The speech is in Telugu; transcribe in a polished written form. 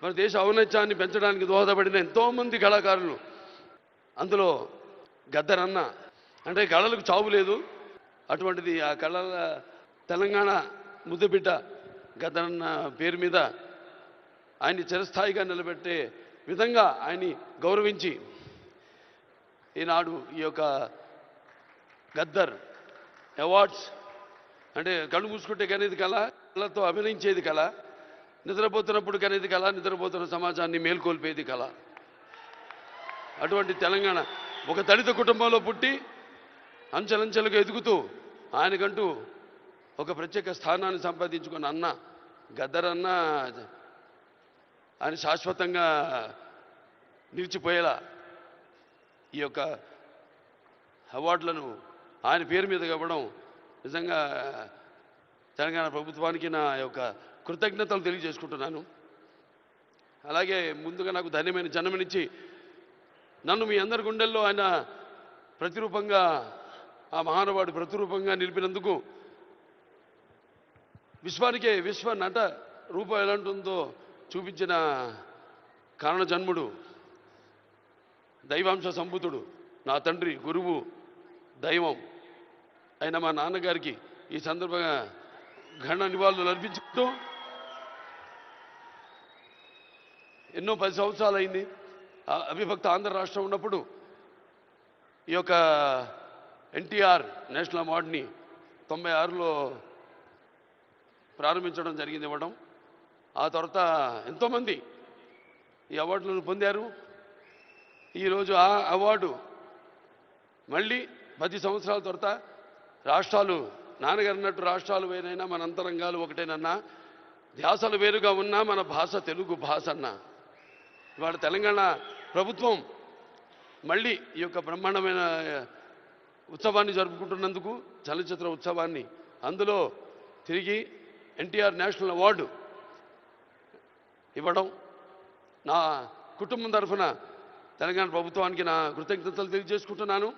మన దేశ ఔన్నత్యాన్ని పెంచడానికి దోహదపడిన ఎంతోమంది కళాకారులు. అందులో గద్దర్ అన్న అంటే కళలకు చావు లేదు. అటువంటిది ఆ కళల తెలంగాణ ముద్దుబిడ్డ గద్దర్ అన్న పేరు మీద ఆయన్ని చిరస్థాయిగా నిలబెట్టే విధంగా ఆయన్ని గౌరవించి ఈనాడు ఈ యొక్క గద్దర్ అవార్డ్స్ అంటే కళ్ళు మూసుకుంటే కనేది కళ, కళతో అభినయించేది కళ, నిద్రపోతున్నప్పుడు కనేది కళ, నిద్రపోతున్న సమాజాన్ని మేల్కొల్పేది కళ. అటువంటి తెలంగాణ ఒక దళిత కుటుంబంలో పుట్టి అంచెలంచెలుగా ఎదుగుతూ ఆయనకంటూ ఒక ప్రత్యేక స్థానాన్ని సంపాదించుకున్న అన్న గద్దర్ అన్న ఆయన శాశ్వతంగా నిలిచిపోయేలా ఈ యొక్క అవార్డులను ఆయన పేరు మీద ఇవ్వడం నిజంగా తెలంగాణ ప్రభుత్వానికి నా యొక్క కృతజ్ఞతలు తెలియజేసుకుంటున్నాను. అలాగే ముందుగా నాకు ధన్యమైన జన్మనిచ్చి నన్ను మీ అందరి గుండెల్లో ఆయన ప్రతిరూపంగా ఆ మహానుభావుడు ప్రతిరూపంగా నిలిపినందుకు విశ్వానికే విశ్వ నట రూపం ఎలాంటిందో చూపించిన కారణ జన్ముడు దైవాంశ సంభూతుడు నా తండ్రి గురువు దైవం అయిన మా నాన్నగారికి ఈ సందర్భంగా ఘన నివాళులు అర్పించుకుంటూ ఎన్నో 10 సంవత్సరాలు అయింది అవిభక్త ఆంధ్ర రాష్ట్రం ఉన్నప్పుడు ఈ యొక్క ఎన్టీఆర్ నేషనల్ అవార్డుని 96లో ప్రారంభించడం జరిగింది ఇవ్వడం. ఆ తర్వాత ఎంతోమంది ఈ అవార్డులను పొందారు. ఈరోజు ఆ అవార్డు మళ్ళీ 10 సంవత్సరాల తర్వాత రాష్ట్రాలు నాన్నగారు అన్నట్టు రాష్ట్రాలు వేరైనా మన అంతరంగాలు ఒకటేనన్నా, ధ్యాసలు వేరుగా ఉన్నా మన భాష తెలుగు భాష అన్నా. ఇవాళ తెలంగాణ ప్రభుత్వం మళ్ళీ ఈ యొక్క బ్రహ్మాండమైన ఉత్సవాన్ని జరుపుకుంటున్నందుకు చలనచిత్ర ఉత్సవాన్ని అందులో తిరిగి ఎన్టీఆర్ నేషనల్ అవార్డు ఇవ్వడం నా కుటుంబం తరఫున తెలంగాణ ప్రభుత్వానికి నా కృతజ్ఞతలు తెలియజేసుకుంటున్నాను.